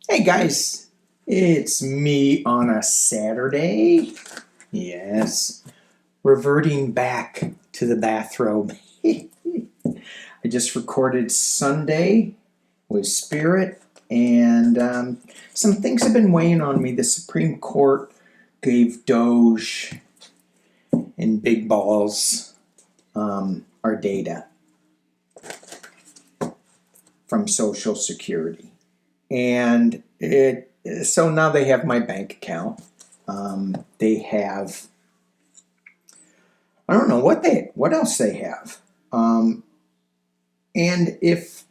Hey guys, it's me on a Saturday. Yes, reverting back to the bathrobe. I just recorded Sunday with Spirit, and some things have been weighing on me. The Supreme Court gave Doge and Big Balls our data from Social Security. And so now they have my bank account. They have, I don't know what else they have. And if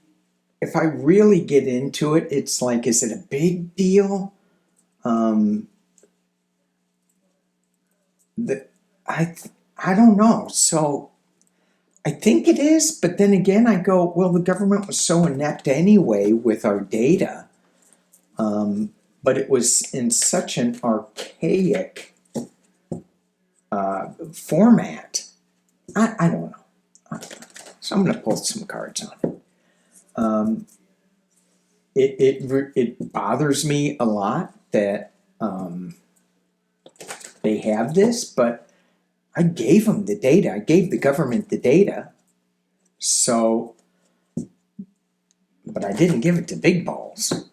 I really get into it, it's like, is it a big deal? I don't know. So I think it is, but then again, I go, well, the government was so inept anyway with our data. But it was in such an archaic format. I don't know. So I'm going to pull some cards on it. It bothers me a lot that they have this, but I gave them the data. I gave the government the data. So, but I didn't give it to Big Balls.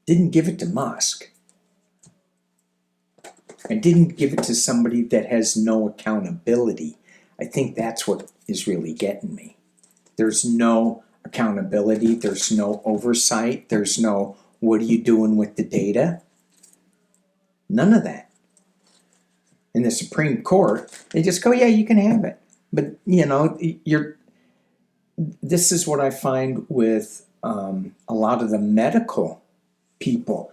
Didn't give it to Musk. I didn't give it to somebody that has no accountability. I think that's what is really getting me. There's no accountability. There's no oversight. There's no, what are you doing with the data? None of that. In the Supreme Court, they just go, yeah, you can have it. But, you know, this is what I find with a lot of the medical people.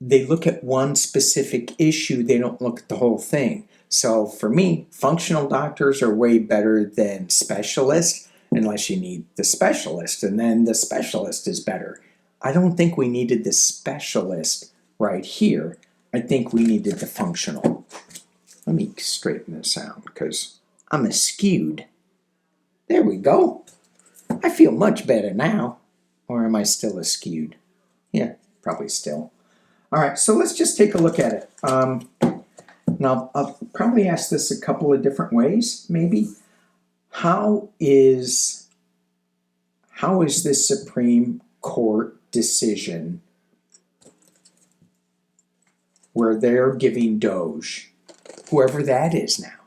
They look at one specific issue, they don't look at the whole thing. So for me, functional doctors are way better than specialists, unless you need the specialist, and then the specialist is better. I don't think we needed the specialist right here. I think we needed the functional. Let me straighten this out because I'm skewed. There we go. I feel much better now. Or am I still skewed? Yeah, probably still. All right, so let's just take a look at it. Now, I'll probably ask this a couple of different ways, maybe. How is this Supreme Court decision where they're giving Doge, whoever that is now,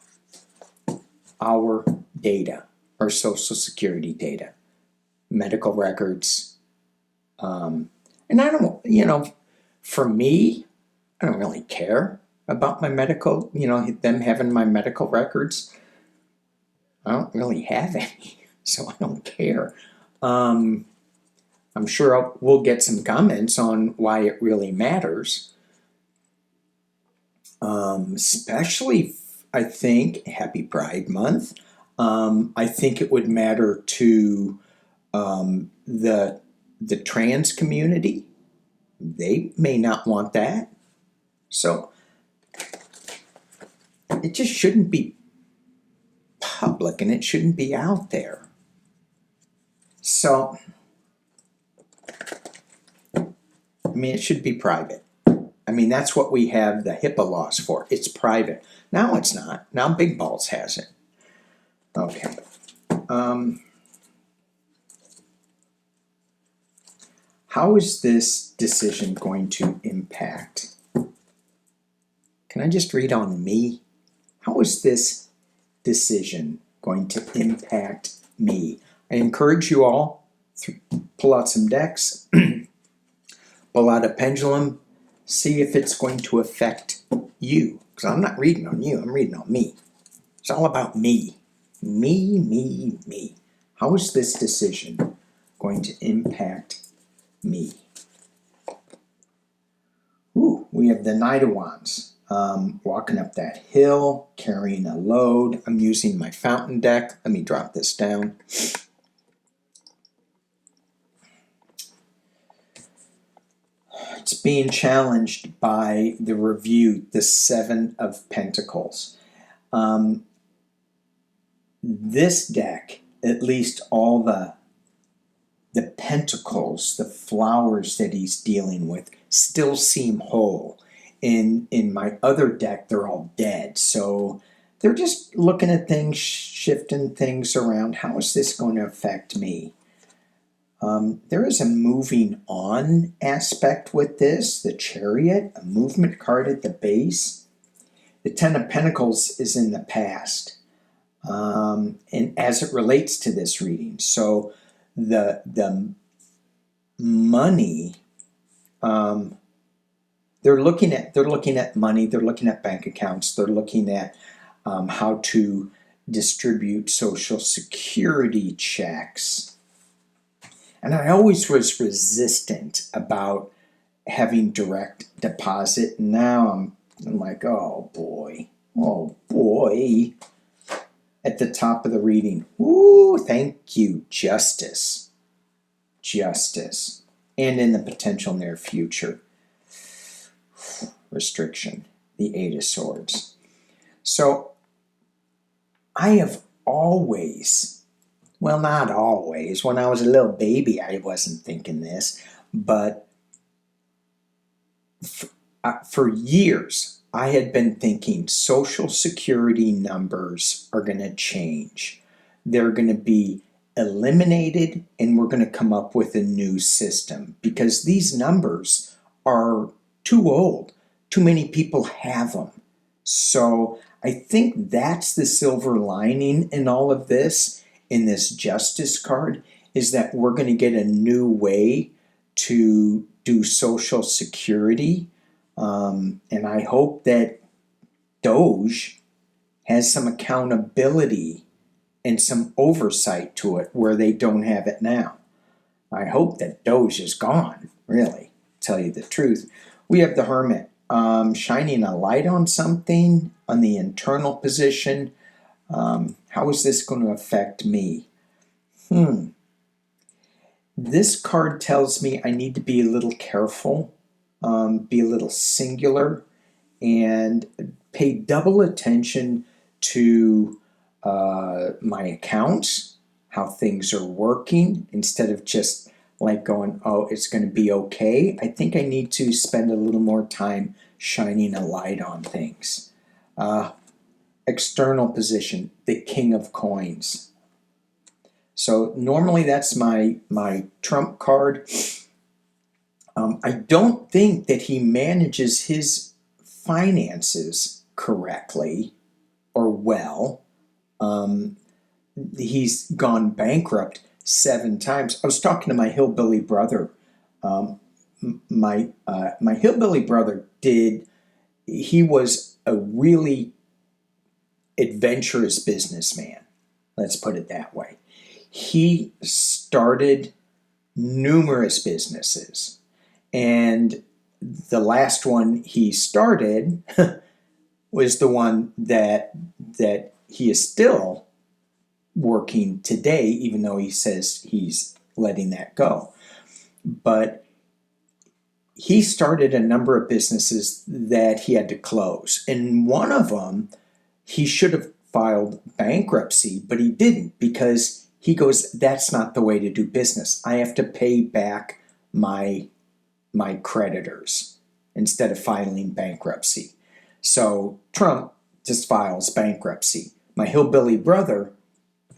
our data, our Social Security data, medical records, and I don't, you know, for me, I don't really care about my medical, you know, them having my medical records. I don't really have any, so I don't care. I'm sure we'll get some comments on why it really matters. Especially, I think, Happy Pride Month. I think it would matter to the trans community. They may not want that. So it just shouldn't be public and it shouldn't be out there. So, I mean, it should be private. I mean, that's what we have the HIPAA laws for. It's private. Now it's not. Now Big Balls has it. Okay. How is this decision going to impact? Can I just read on me? How is this decision going to impact me? I encourage you all to pull out some decks, pull out a pendulum, see if it's going to affect you. Because I'm not reading on you, I'm reading on me. It's all about me. Me, me, me. How is this decision going to impact me? Ooh, we have the Knight of Wands. Walking up that hill, carrying a load. I'm using my fountain deck. Let me drop this down. It's being challenged by the review, the Seven of Pentacles. This deck, at least all the the pentacles, the flowers that he's dealing with, still seem whole. In my other deck, they're all dead. So they're just looking at things, shifting things around. How is this going to affect me? There is a moving on aspect with this. The Chariot, a movement card at the base. The Ten of Pentacles is in the past. And as it relates to this reading. So the money, they're looking at money, they're looking at bank accounts, they're looking at how to distribute Social Security checks. And I always was resistant about having direct deposit. Now I'm like, oh boy. At the top of the reading, ooh, thank you, Justice. And in the potential near future, restriction, the Eight of Swords. So I have always, well, not always, when I was a little baby I wasn't thinking this, but for years I had been thinking Social Security numbers are going to change. They're going to be eliminated, and we're going to come up with a new system because these numbers are too old. Too many people have them. So I think that's the silver lining in all of this, in this Justice card, is that we're going to get a new way to do Social Security. And I hope that Doge has some accountability and some oversight to it where they don't have it now. I hope that Doge is gone, really, to tell you the truth. We have the Hermit shining a light on something, on the internal position. How is this going to affect me? This card tells me I need to be a little careful, be a little singular, and pay double attention to my accounts, how things are working, instead of just like going, oh, it's going to be okay. I think I need to spend a little more time shining a light on things. External position, the King of Coins. So normally that's my trump card. I don't think that he manages his finances correctly or well. He's gone bankrupt 7 times. I was talking to my hillbilly brother. My hillbilly brother he was a really adventurous businessman. Let's put it that way. He started numerous businesses, and the last one he started was the one that he is still working today, even though he says he's letting that go. But he started a number of businesses that he had to close. And one of them, he should have filed bankruptcy, but he didn't, because he goes, that's not the way to do business. I have to pay back my creditors instead of filing bankruptcy. So Trump just files bankruptcy. My hillbilly brother,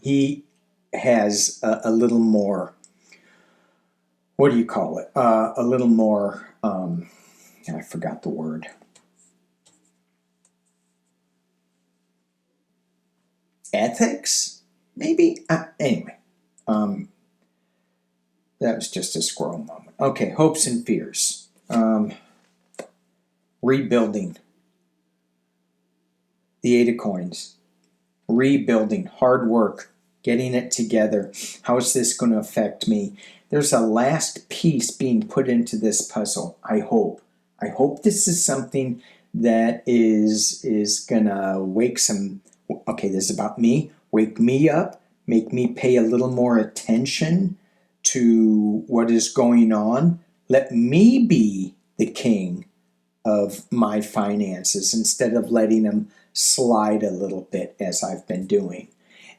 he has a little more, what do you call it? A little more, I forgot the word. Ethics, maybe? Anyway, that was just a squirrel moment. Okay, hopes and fears. Rebuilding. The Eight of Coins. Rebuilding, hard work, getting it together. How is this going to affect me? There's a last piece being put into this puzzle, I hope. I hope this is something that is going to wake some... Okay, this is about me. Wake me up. Make me pay a little more attention to what is going on. Let me be the king of my finances instead of letting them slide a little bit as I've been doing.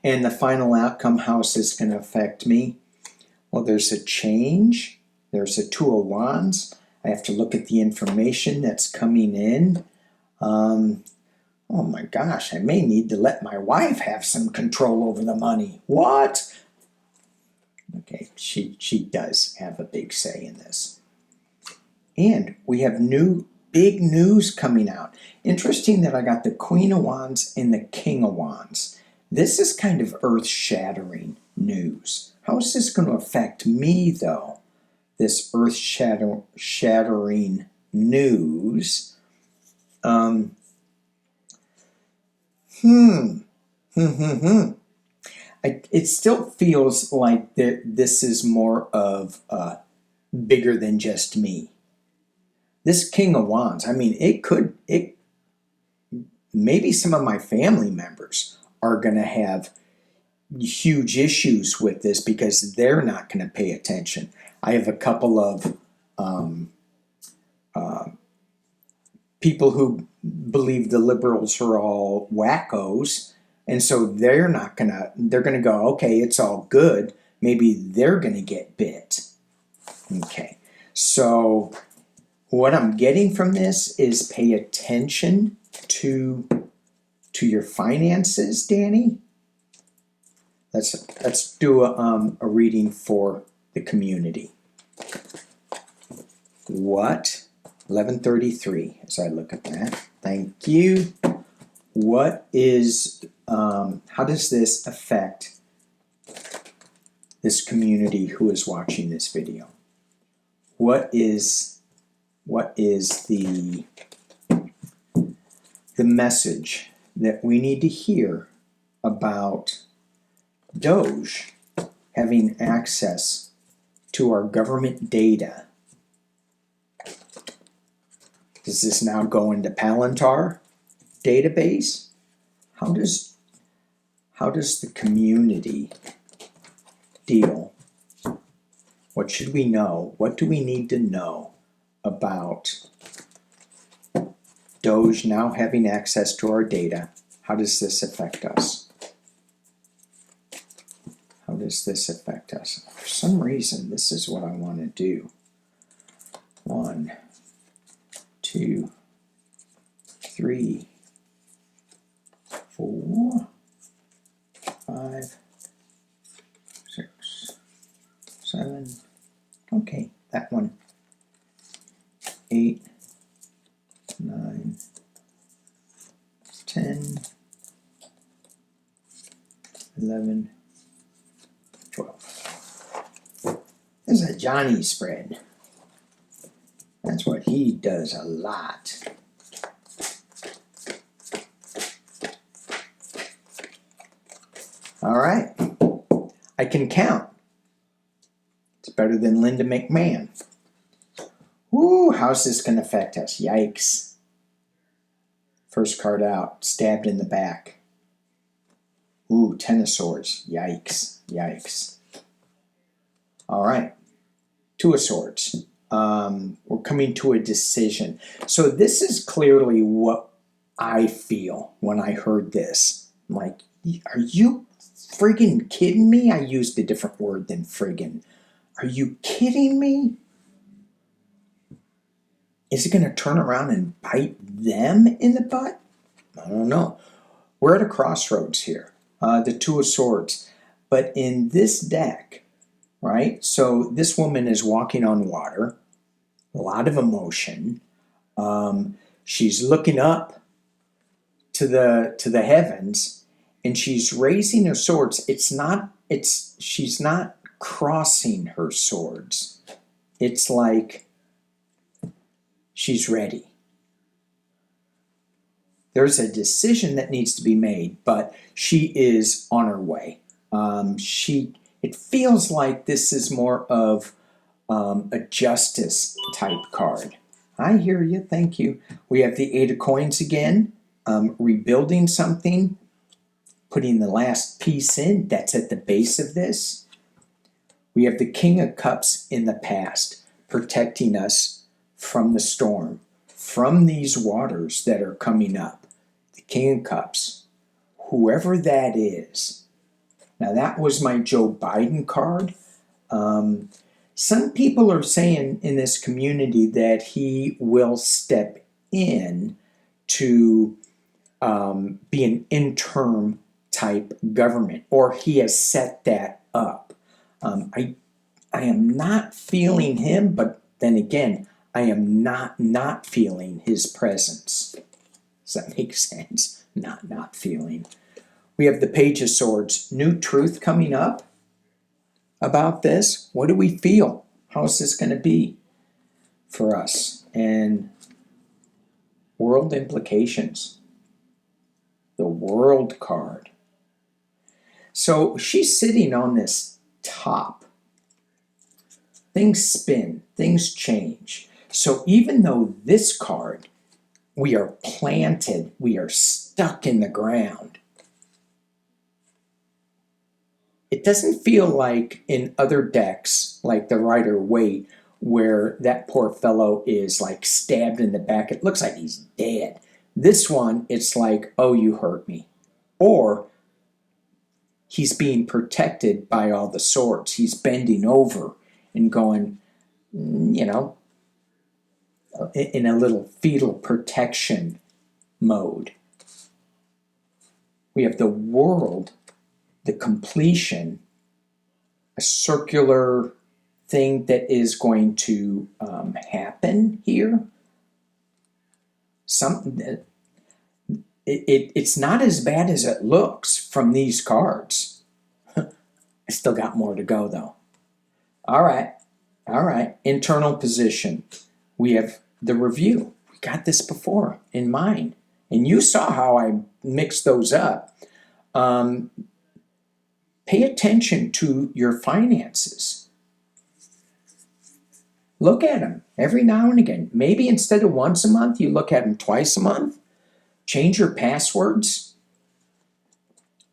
And the final outcome, how is this going to affect me? Well, there's a change. There's a Two of Wands. I have to look at the information that's coming in. Oh my gosh, I may need to let my wife have some control over the money. What? Okay, she does have a big say in this. And we have big news coming out. Interesting that I got the Queen of Wands and the King of Wands. This is kind of earth-shattering news. How is this going to affect me, though? This earth-shattering news. It still feels like this is more of bigger than just me. This King of Wands, I mean, maybe some of my family members are going to have huge issues with this because they're not going to pay attention. I have a couple of people who believe the liberals are all wackos, and so they're going to go, okay, it's all good. Maybe they're going to get bit. Okay, so what I'm getting from this is pay attention to your finances, Danny. Let's do a reading for the community. What? 1133, as I look at that. Thank you. What is, how does this affect this community who is watching this video? What is the message that we need to hear about Doge having access to our government data? Does this now go into Palantir database? How does the community deal? What should we know? What do we need to know about Doge now having access to our data? How does this affect us? How does this affect us? For some reason, this is what I want to do. 1, 2, 3, 4, 5, 6, 7. Okay, that one. 8, 9, 10, 11, 12. This is a Johnny spread. That's what he does a lot. All right. I can count. It's better than Linda McMahon. Ooh, how's this going to affect us? Yikes. First card out, stabbed in the back. Ooh, 10 of Swords. Yikes, yikes. All right, 2 of Swords. We're coming to a decision. So this is clearly what I feel when I heard this. I'm like, are you friggin' kidding me? I used a different word than friggin'. Are you kidding me? Is it going to turn around and bite them in the butt? I don't know. We're at a crossroads here. The 2 of Swords. But in this deck, right? So this woman is walking on water. A lot of emotion. She's looking up to the heavens, and she's raising her swords. She's not crossing her swords. It's like she's ready. There's a decision that needs to be made, but she is on her way. It feels like this is more of a justice type card. I hear you, thank you. We have the 8 of Coins again, rebuilding something, putting the last piece in. That's at the base of this. We have the King of Cups in the past, protecting us from the storm, from these waters that are coming up. The King of Cups, whoever that is. Now that was my Joe Biden card. Some people are saying in this community that he will step in to be an interim type government, or he has set that up. I am not feeling him, but then again, I am not feeling his presence. Does that make sense? Not feeling. We have the Page of Swords. New truth coming up about this. What do we feel? How is this going to be for us? And world implications. The World card. So she's sitting on this top. Things spin. Things change. So even though this card, we are planted, we are stuck in the ground, it doesn't feel like in other decks, like the Rider-Waite, where that poor fellow is like stabbed in the back. It looks like he's dead. This one, it's like, oh, you hurt me. Or he's being protected by all the swords. He's bending over and going, you know, in a little fetal protection mode. We have the World, the completion, a circular thing that is going to happen here. It's not as bad as it looks from these cards. I still got more to go though. All right. Internal position. We have the review. We got this before in mind, and you saw how I mixed those up. Pay attention to your finances. Look at them every now and again. Maybe instead of once a month, you look at them twice a month. Change your passwords.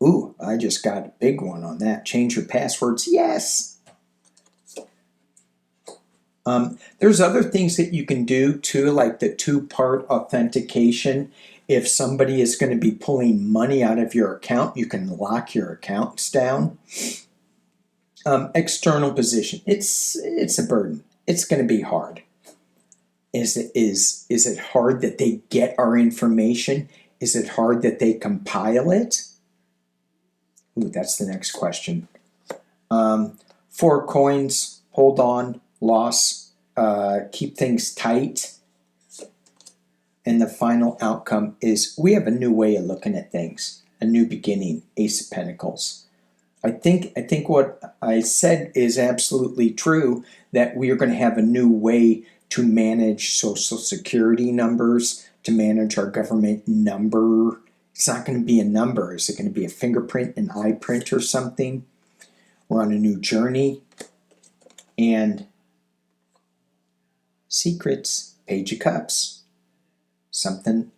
Ooh, I just got a big one on that. Change your passwords. Yes. There's other things that you can do too, like the two-part authentication. If somebody is going to be pulling money out of your account, you can lock your accounts down. External position. It's a burden. It's going to be hard. Is it hard that they get our information? Is it hard that they compile it? Ooh, that's the next question. 4 coins. Hold on. Loss. Keep things tight. And the final outcome is we have a new way of looking at things, a new beginning, Ace of Pentacles. I think what I said is absolutely true, that we are going to have a new way to manage Social Security numbers, to manage our government number. It's not going to be a number. Is it going to be a fingerprint, an eye print, or something? We're on a new journey. And secrets, Page of Cups. Something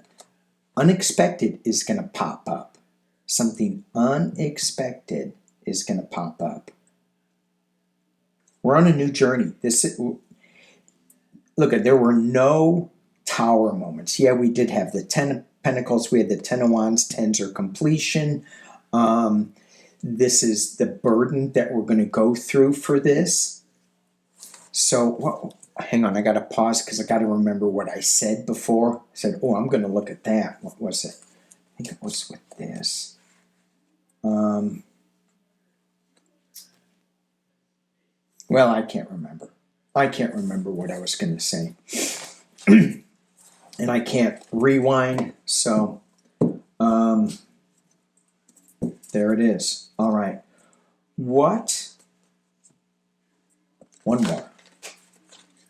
unexpected is going to pop up. Something unexpected is going to pop up. We're on a new journey. Look, there were no Tower moments. Yeah, we did have the 10 of Pentacles. We had the 10 of Wands. Tens are completion. This is the burden that we're going to go through for this. So, hang on, I got to pause because I got to remember what I said before. I said, oh, I'm going to look at that. What was it? I think it was with this. Well, I can't remember. I can't remember what I was going to say. And I can't rewind, so there it is. All right. What? One more.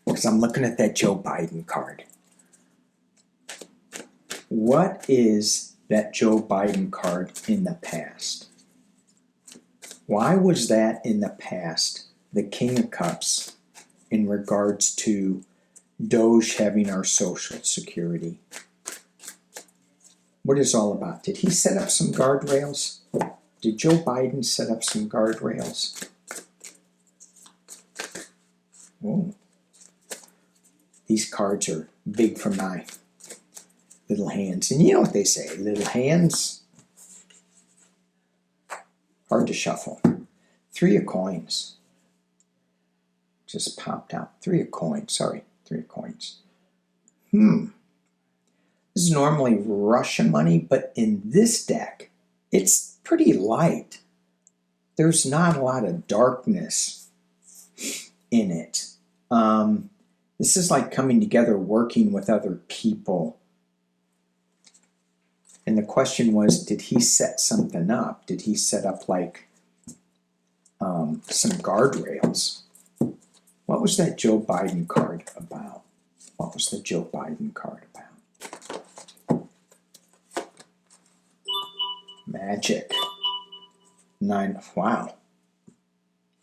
Because I'm looking at that Joe Biden card. What is that Joe Biden card in the past? Why was that in the past the King of Cups in regards to Doge having our Social Security? What is all about? Did he set up some guardrails? Did Joe Biden set up some guardrails? Oh. These cards are big for my little hands. And you know what they say, little hands, hard to shuffle. 3 of coins. just popped out? 3 of coins. Sorry, 3 of coins. This is normally Russian money, but in this deck, it's pretty light. There's not a lot of darkness in it. This is like coming together, working with other people. And the question was, did he set something up? Did he set up like some guardrails? What was that Joe Biden card about? What was the Joe Biden card about? Magic. 9. Wow.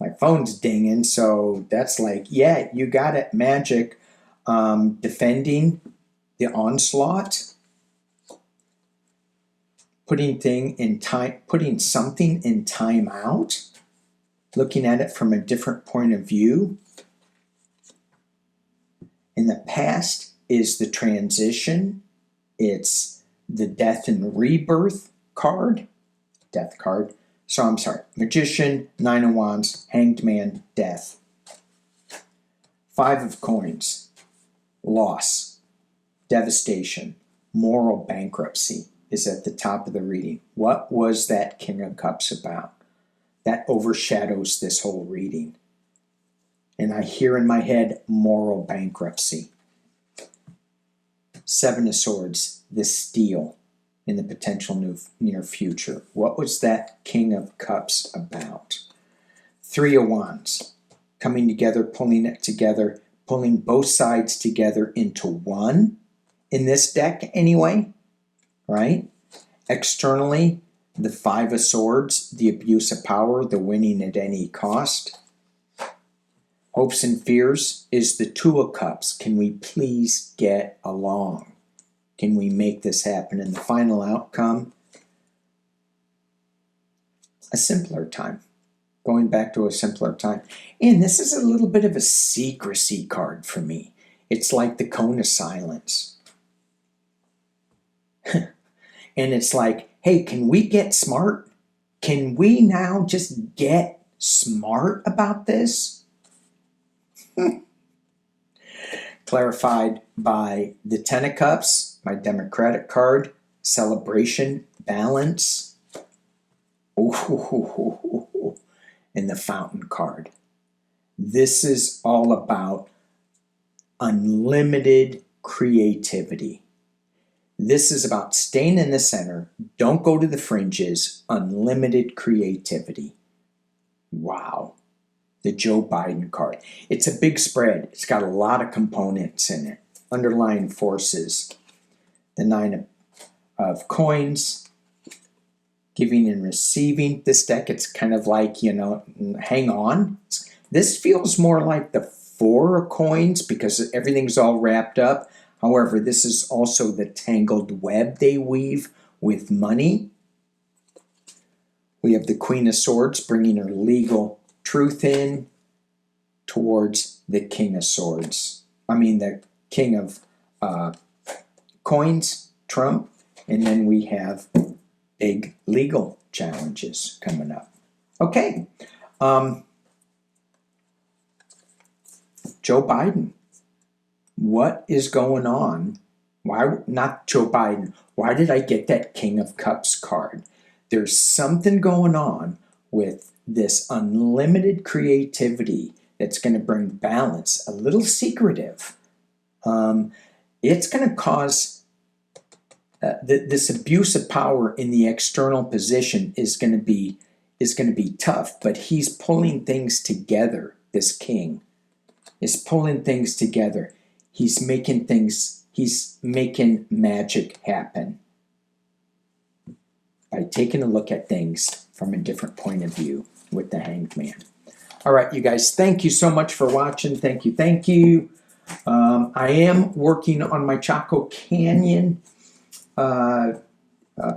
My phone's dinging, so that's like, yeah, you got it. Magic. Defending the onslaught. Putting something in time out. Looking at it from a different point of view. In the past is the transition. It's the death and rebirth card. Death card. So I'm sorry. Magician, 9 of Wands, Hanged Man, Death. 5 of Coins. Loss. Devastation. Moral bankruptcy is at the top of the reading. What was that King of Cups about? That overshadows this whole reading. And I hear in my head, moral bankruptcy. 7 of Swords, the steal in the potential near future. What was that King of Cups about? 3 of Wands, coming together, pulling it together, pulling both sides together into one. In this deck, anyway, right? Externally, the 5 of Swords, the abuse of power, the winning at any cost. Hopes and fears is the 2 of Cups. Can we please get along? Can we make this happen? And the final outcome, a simpler time. Going back to a simpler time. And this is a little bit of a secrecy card for me. It's like the cone of silence. And it's like, hey, can we get smart? Can we now just get smart about this? Clarified by the 10 of Cups, my Democratic card, celebration, balance. Ooh, and the Fountain card. This is all about unlimited creativity. This is about staying in the center, don't go to the fringes, unlimited creativity. Wow. The Joe Biden card. It's a big spread. It's got a lot of components in it. Underlying forces. The 9 of Coins. Giving and receiving. This deck, it's kind of like, hang on. This feels more like the 4 of Coins because everything's all wrapped up. However, this is also the tangled web they weave with money. We have the Queen of Swords bringing her legal truth in towards the King of Swords. The King of Coins, Trump. And then we have big legal challenges coming up. Okay. Joe Biden. What is going on? Why not Joe Biden? Why did I get that King of Cups card? There's something going on with this unlimited creativity that's going to bring balance, a little secretive. It's going to cause this abuse of power in the external position is going to be tough, but he's pulling things together. This king is pulling things together. He's making magic happen by taking a look at things from a different point of view with the Hanged Man. All right, you guys, thank you so much for watching. Thank you. I am working on my Chaco Canyon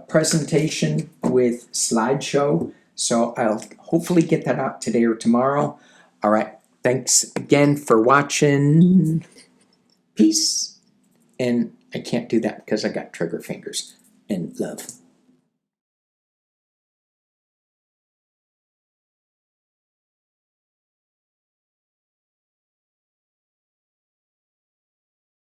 presentation with slideshow, so I'll hopefully get that out today or tomorrow. All right, thanks again for watching. Peace. And I can't do that because I got trigger fingers. And love.